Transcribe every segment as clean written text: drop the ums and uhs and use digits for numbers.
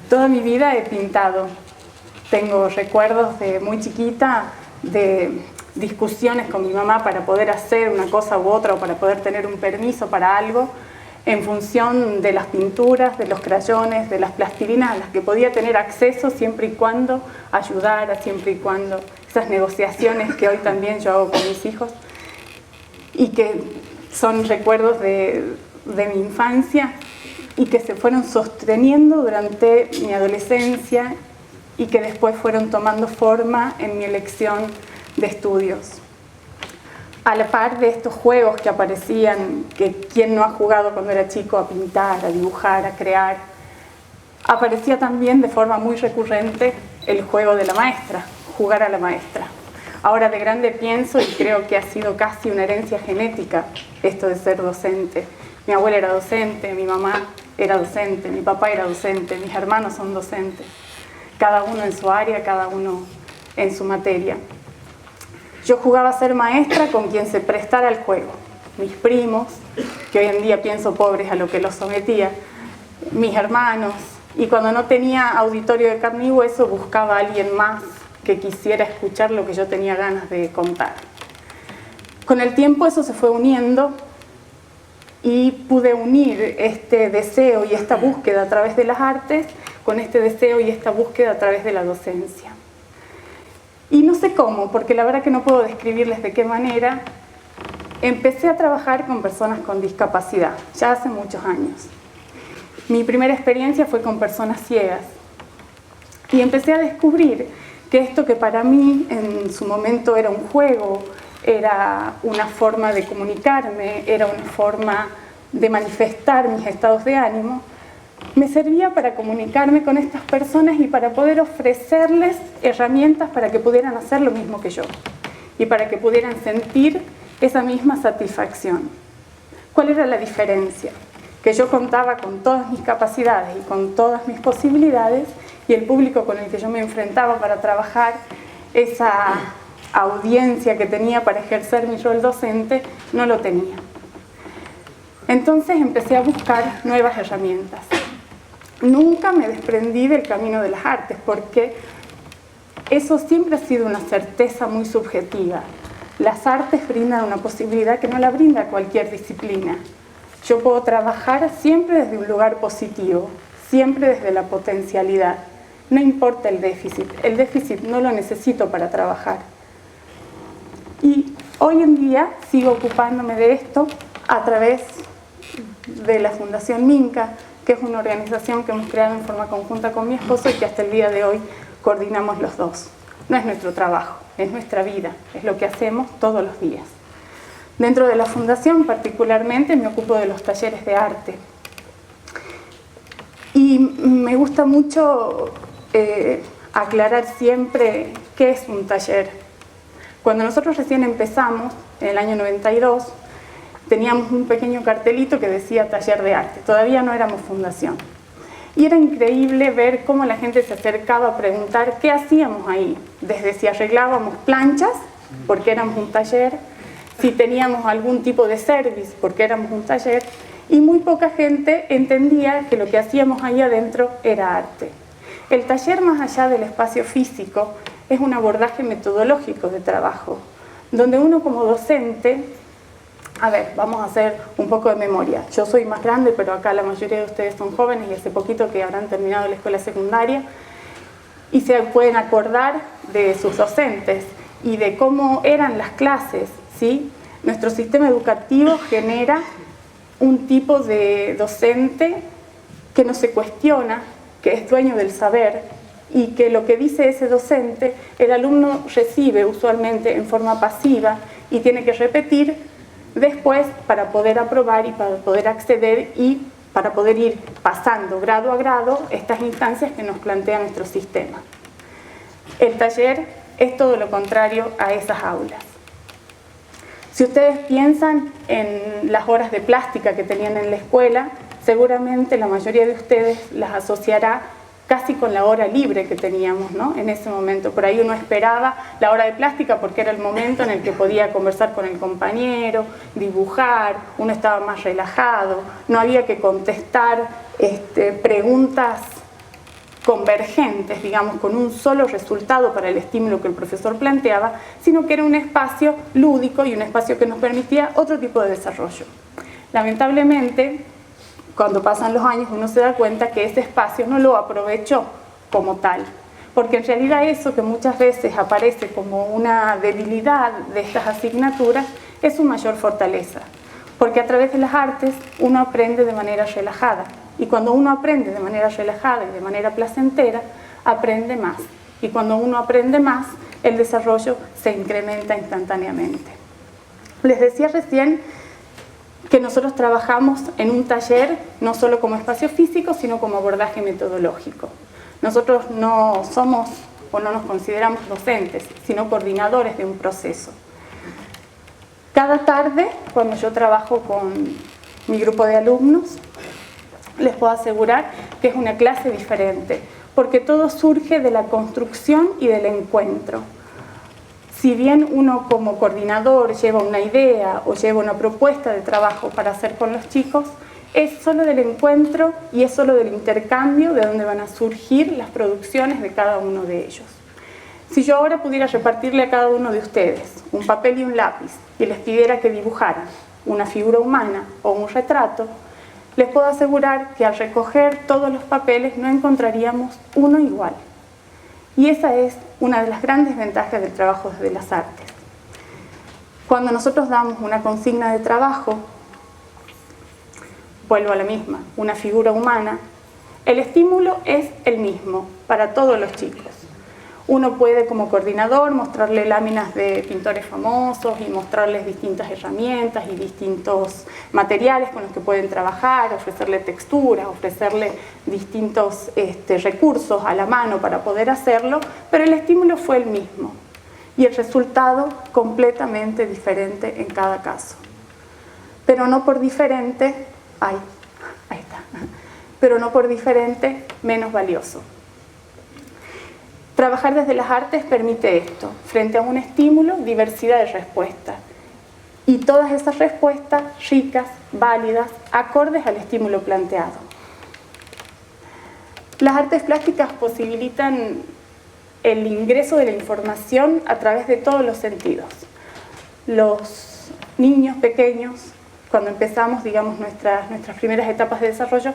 Toda mi vida he pintado. Tengo recuerdos de muy chiquita de discusiones con mi mamá para poder hacer una cosa u otra o para poder tener un permiso para algo en función de las pinturas, de los crayones, de las plastilinas a las que podía tener acceso siempre y cuando ayudara, siempre y cuando esas negociaciones que hoy también yo hago con mis hijos y que son recuerdos de mi infancia y que se fueron sosteniendo durante mi adolescencia y que después fueron tomando forma en mi elección de estudios. A la par de estos juegos que aparecían, que quien no ha jugado cuando era chico a pintar, a dibujar, a crear, aparecía también de forma muy recurrente el juego de la maestra, jugar a la maestra. Ahora de grande pienso y creo que ha sido casi una herencia genética esto de ser docente. Mi abuela era docente, mi mamá era docente, mi papá era docente, mis hermanos son docentes, cada uno en su área, cada uno en su materia. Yo jugaba a ser maestra con quien se prestara al juego. Mis primos, que hoy en día pienso pobres a lo que los sometía, mis hermanos, y cuando no tenía auditorio de carne y hueso buscaba a alguien más que quisiera escuchar lo que yo tenía ganas de contar. Con el tiempo eso se fue uniendo y pude unir este deseo y esta búsqueda a través de las artes con este deseo y esta búsqueda a través de la docencia. Y no sé cómo, porque la verdad que no puedo describirles de qué manera, empecé a trabajar con personas con discapacidad, ya hace muchos años. Mi primera experiencia fue con personas ciegas y empecé a descubrir que esto que para mí en su momento era un juego, era una forma de comunicarme, era una forma de manifestar mis estados de ánimo, me servía para comunicarme con estas personas y para poder ofrecerles herramientas para que pudieran hacer lo mismo que yo y para que pudieran sentir esa misma satisfacción. ¿Cuál era la diferencia? Que yo contaba con todas mis capacidades y con todas mis posibilidades y el público con el que yo me enfrentaba para trabajar esa audiencia que tenía para ejercer mi rol docente no lo tenía. Entonces empecé a buscar nuevas herramientas. Nunca me desprendí del camino de las artes porque eso siempre ha sido una certeza muy subjetiva. Las artes brindan una posibilidad que no la brinda cualquier disciplina. Yo puedo trabajar siempre desde un lugar positivo, siempre desde la potencialidad. No importa el déficit no lo necesito para trabajar. Y hoy en día sigo ocupándome de esto a través de la Fundación Minca, que es una organización que hemos creado en forma conjunta con mi esposo y que hasta el día de hoy coordinamos los dos. No es nuestro trabajo, es nuestra vida, es lo que hacemos todos los días. Dentro de la fundación particularmente me ocupo de los talleres de arte. Y me gusta mucho aclarar siempre qué es un taller. Cuando nosotros recién empezamos, en el año 92, teníamos un pequeño cartelito que decía taller de arte. Todavía no éramos fundación. Y era increíble ver cómo la gente se acercaba a preguntar qué hacíamos ahí. Desde si arreglábamos planchas, porque éramos un taller, si teníamos algún tipo de service, porque éramos un taller, y muy poca gente entendía que lo que hacíamos ahí adentro era arte. El taller, más allá del espacio físico, es un abordaje metodológico de trabajo, donde uno como docente, a ver, vamos a hacer un poco de memoria. Yo soy más grande, pero acá la mayoría de ustedes son jóvenes y hace poquito que habrán terminado la escuela secundaria y se pueden acordar de sus docentes y de cómo eran las clases, ¿sí? Nuestro sistema educativo genera un tipo de docente que no se cuestiona, que es dueño del saber y que lo que dice ese docente, el alumno recibe usualmente en forma pasiva y tiene que repetir después para poder aprobar y para poder acceder y para poder ir pasando grado a grado estas instancias que nos plantea nuestro sistema. El taller es todo lo contrario a esas aulas. Si ustedes piensan en las horas de plástica que tenían en la escuela, seguramente la mayoría de ustedes las asociará casi con la hora libre que teníamos, ¿no? En ese momento. Por ahí uno esperaba la hora de plástica porque era el momento en el que podía conversar con el compañero, dibujar, uno estaba más relajado, no había que contestar preguntas convergentes, digamos, con un solo resultado para el estímulo que el profesor planteaba, sino que era un espacio lúdico y un espacio que nos permitía otro tipo de desarrollo. Lamentablemente, cuando pasan los años uno se da cuenta que ese espacio no lo aprovechó como tal, porque en realidad eso que muchas veces aparece como una debilidad de estas asignaturas es su mayor fortaleza, porque a través de las artes uno aprende de manera relajada, y cuando uno aprende de manera relajada y de manera placentera, aprende más, y cuando uno aprende más, el desarrollo se incrementa instantáneamente. Les decía recién que nosotros trabajamos en un taller no solo como espacio físico, sino como abordaje metodológico. Nosotros no somos o no nos consideramos docentes, sino coordinadores de un proceso. Cada tarde, cuando yo trabajo con mi grupo de alumnos, les puedo asegurar que es una clase diferente, porque todo surge de la construcción y del encuentro. Si bien uno como coordinador lleva una idea o lleva una propuesta de trabajo para hacer con los chicos, es solo del encuentro y es solo del intercambio de donde van a surgir las producciones de cada uno de ellos. Si yo ahora pudiera repartirle a cada uno de ustedes un papel y un lápiz y les pidiera que dibujaran una figura humana o un retrato, les puedo asegurar que al recoger todos los papeles no encontraríamos uno igual. Y esa es una de las grandes ventajas del trabajo desde las artes. Cuando nosotros damos una consigna de trabajo, vuelvo a la misma, una figura humana, el estímulo es el mismo para todos los chicos. Uno puede como coordinador mostrarle láminas de pintores famosos y mostrarles distintas herramientas y distintos materiales con los que pueden trabajar, ofrecerle texturas, ofrecerle distintos recursos a la mano para poder hacerlo, pero el estímulo fue el mismo y el resultado completamente diferente en cada caso. Pero no por diferente, ahí está, pero no por diferente menos valioso. Trabajar desde las artes permite esto, frente a un estímulo, diversidad de respuestas. Y todas esas respuestas ricas, válidas, acordes al estímulo planteado. Las artes plásticas posibilitan el ingreso de la información a través de todos los sentidos. Los niños pequeños, cuando empezamos, digamos, nuestras primeras etapas de desarrollo,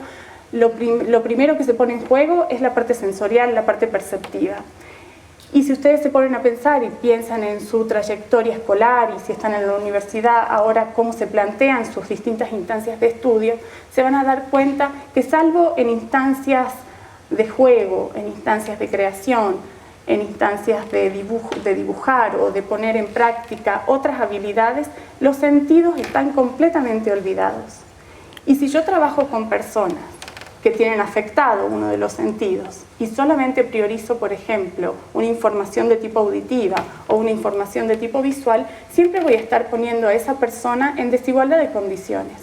lo primero que se pone en juego es la parte sensorial, la parte perceptiva. Y si ustedes se ponen a pensar y piensan en su trayectoria escolar y si están en la universidad, ahora cómo se plantean sus distintas instancias de estudio, se van a dar cuenta que salvo en instancias de juego, en instancias de creación, en instancias de dibujar o de poner en práctica otras habilidades, los sentidos están completamente olvidados. Y si yo trabajo con personas que tienen afectado uno de los sentidos y solamente priorizo, por ejemplo, una información de tipo auditiva o una información de tipo visual, siempre voy a estar poniendo a esa persona en desigualdad de condiciones.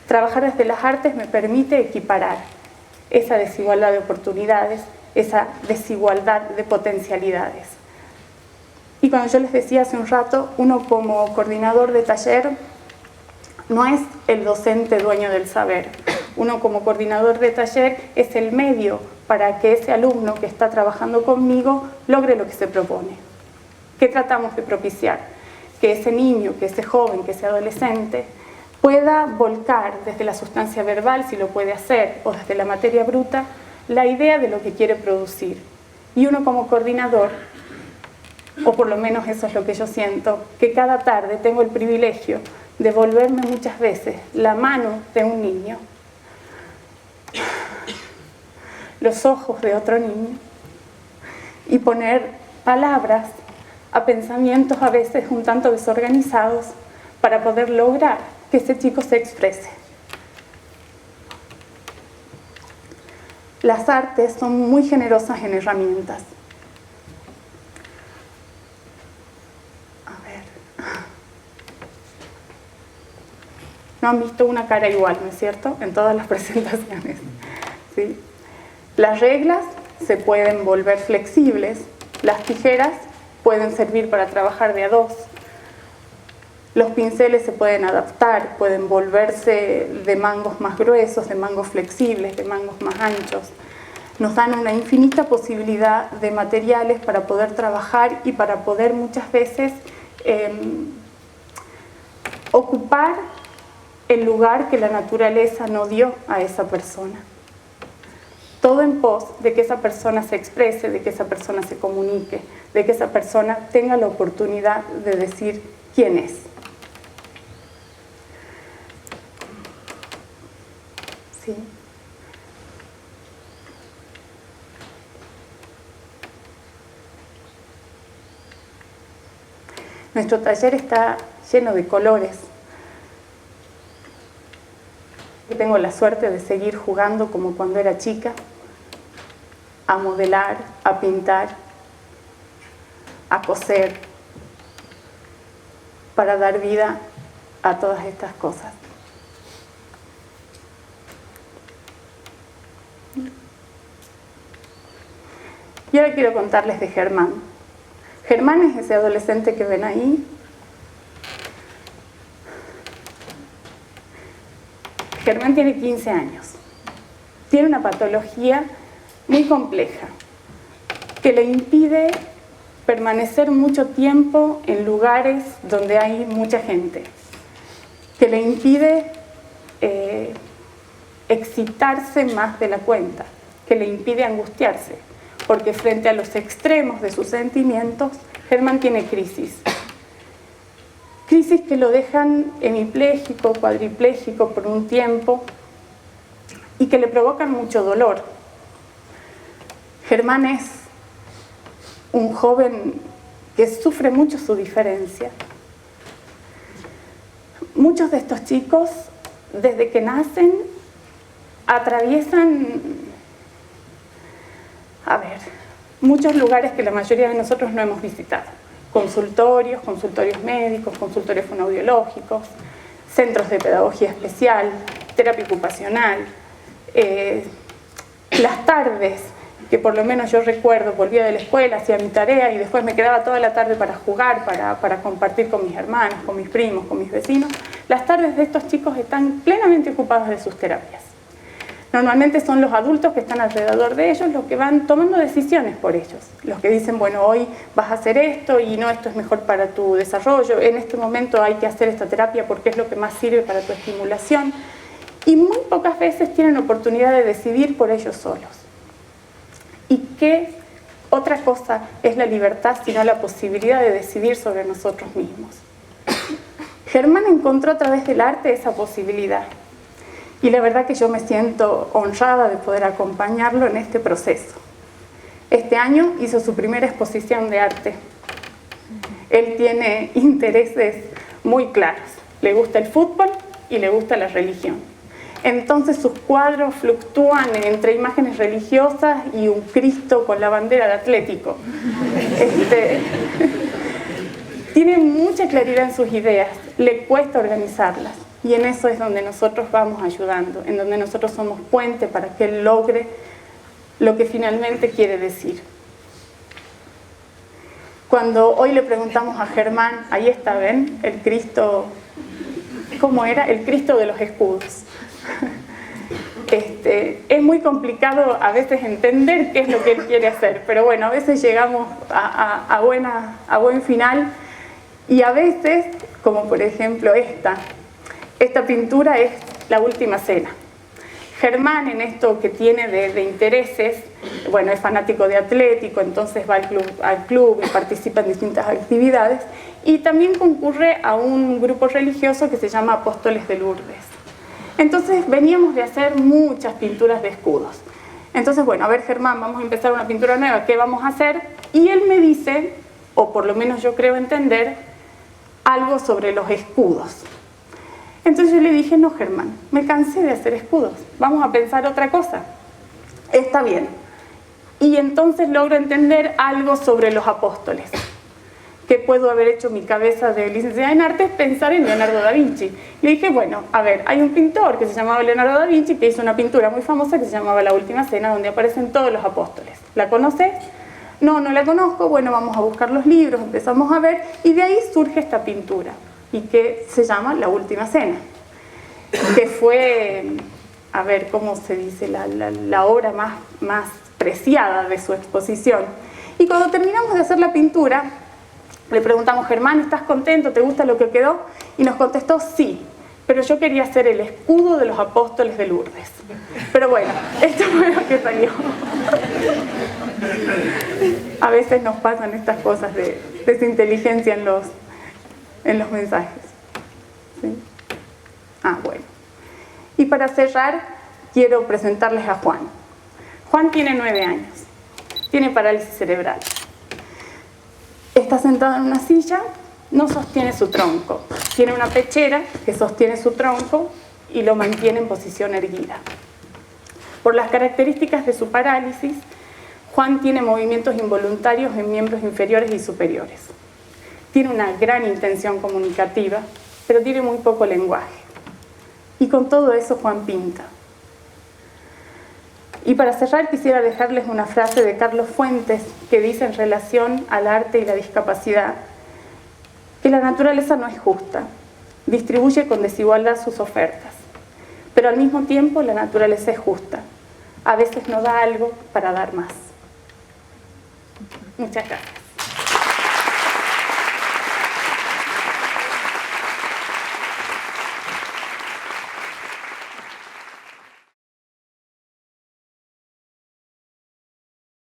Trabajar desde las artes me permite equiparar esa desigualdad de oportunidades, esa desigualdad de potencialidades. Y cuando yo les decía hace un rato, uno como coordinador de taller no es el docente dueño del saber. Uno como coordinador de taller es el medio para que ese alumno que está trabajando conmigo logre lo que se propone. ¿Qué tratamos de propiciar? Que ese niño, que ese joven, que ese adolescente pueda volcar desde la sustancia verbal, si lo puede hacer, o desde la materia bruta, la idea de lo que quiere producir. Y uno como coordinador, o por lo menos eso es lo que yo siento, que cada tarde tengo el privilegio de volverme muchas veces la mano de un niño, los ojos de otro niño, y poner palabras a pensamientos a veces un tanto desorganizados para poder lograr que ese chico se exprese. Las artes son muy generosas en herramientas. A ver. No han visto una cara igual, ¿no es cierto? En todas las presentaciones. ¿Sí? Las reglas se pueden volver flexibles. Las tijeras pueden servir para trabajar de a dos. Los pinceles se pueden adaptar, pueden volverse de mangos más gruesos, de mangos flexibles, de mangos más anchos. nos dan una infinita posibilidad de materiales para poder trabajar y para poder muchas veces ocupar el lugar que la naturaleza no dio a esa persona. Todo en pos de que esa persona se exprese, de que esa persona se comunique, de que esa persona tenga la oportunidad de decir quién es. ¿Sí? Nuestro taller está lleno de colores. Yo tengo la suerte de seguir jugando como cuando era chica, a modelar, a pintar, a coser, para dar vida a todas estas cosas. Y ahora quiero contarles de Germán. Germán es ese adolescente que ven ahí. Germán tiene 15 años. Tiene una patología muy compleja que le impide permanecer mucho tiempo en lugares donde hay mucha gente, que le impide excitarse más de la cuenta, que le impide angustiarse, porque frente a los extremos de sus sentimientos, Germán tiene crisis. Crisis que lo dejan hemipléjico, cuadripléjico por un tiempo y que le provocan mucho dolor. Germán es un joven que sufre mucho su diferencia. Muchos de estos chicos, desde que nacen, atraviesan, muchos lugares que la mayoría de nosotros no hemos visitado. Consultorios médicos, consultorios fonoaudiológicos, centros de pedagogía especial, terapia ocupacional. Las tardes, que por lo menos yo recuerdo, volvía de la escuela, hacía mi tarea y después me quedaba toda la tarde para jugar, para compartir con mis hermanos, con mis primos, con mis vecinos. Las tardes de estos chicos están plenamente ocupados de sus terapias. Normalmente son los adultos que están alrededor de ellos los que van tomando decisiones por ellos. Los que dicen, bueno, hoy vas a hacer esto y no, esto es mejor para tu desarrollo. En este momento hay que hacer esta terapia porque es lo que más sirve para tu estimulación. Y muy pocas veces tienen oportunidad de decidir por ellos solos. ¿Y qué otra cosa es la libertad sino la posibilidad de decidir sobre nosotros mismos? Germán encontró a través del arte esa posibilidad. Y la verdad que yo me siento honrada de poder acompañarlo en este proceso. Este año hizo su primera exposición de arte. Él tiene intereses muy claros. Le gusta el fútbol y le gusta la religión. Entonces sus cuadros fluctúan entre imágenes religiosas y un Cristo con la bandera de Atlético. Tiene mucha claridad en sus ideas, le cuesta organizarlas. Y en eso es donde nosotros vamos ayudando, en donde nosotros somos puente para que él logre lo que finalmente quiere decir. Cuando hoy le preguntamos a Germán, ahí está, ¿ven? El Cristo, ¿cómo era? El Cristo de los escudos. Es muy complicado a veces entender qué es lo que él quiere hacer, pero bueno, a veces llegamos a buen final y a veces, como por ejemplo esta pintura es La Última Cena. Germán, en esto que tiene de intereses, bueno, es fanático de Atlético, entonces va al club y participa en distintas actividades, y también concurre a un grupo religioso que se llama Apóstoles de Lourdes. Entonces veníamos de hacer muchas pinturas de escudos. Entonces, bueno, a ver, Germán, vamos a empezar una pintura nueva, ¿qué vamos a hacer? Y él me dice, o por lo menos yo creo entender, algo sobre los escudos. Entonces yo le dije, no, Germán, me cansé de hacer escudos, vamos a pensar otra cosa. Está bien. Y entonces logro entender algo sobre los apóstoles. ¿Qué puedo haber hecho mi cabeza de licenciada en artes? Pensar en Leonardo da Vinci. Le dije, bueno, a ver, hay un pintor que se llamaba Leonardo da Vinci que hizo una pintura muy famosa que se llamaba La Última Cena, donde aparecen todos los apóstoles. ¿La conoces? No, no la conozco. Bueno, vamos a buscar los libros, empezamos a ver, y de ahí surge esta pintura, y que se llama La Última Cena, que fue, a ver, ¿cómo se dice? La obra más despreciada de su exposición. Y cuando terminamos de hacer la pintura, le preguntamos: Germán, ¿estás contento? ¿Te gusta lo que quedó? Y nos contestó: sí, pero yo quería hacer el escudo de los apóstoles de Lourdes. Pero bueno, esto fue lo que salió. A veces nos pasan estas cosas de desinteligencia en los mensajes. ¿Sí? Bueno. Y para cerrar, quiero presentarles a Juan. Juan tiene 9 años. Tiene parálisis cerebral. Está sentado en una silla, no sostiene su tronco. Tiene una pechera que sostiene su tronco y lo mantiene en posición erguida. Por las características de su parálisis, Juan tiene movimientos involuntarios en miembros inferiores y superiores. Tiene una gran intención comunicativa, pero tiene muy poco lenguaje. Y con todo eso Juan pinta. Y para cerrar quisiera dejarles una frase de Carlos Fuentes que dice en relación al arte y la discapacidad que la naturaleza no es justa, distribuye con desigualdad sus ofertas, pero al mismo tiempo la naturaleza es justa, a veces no da algo para dar más. Muchas gracias.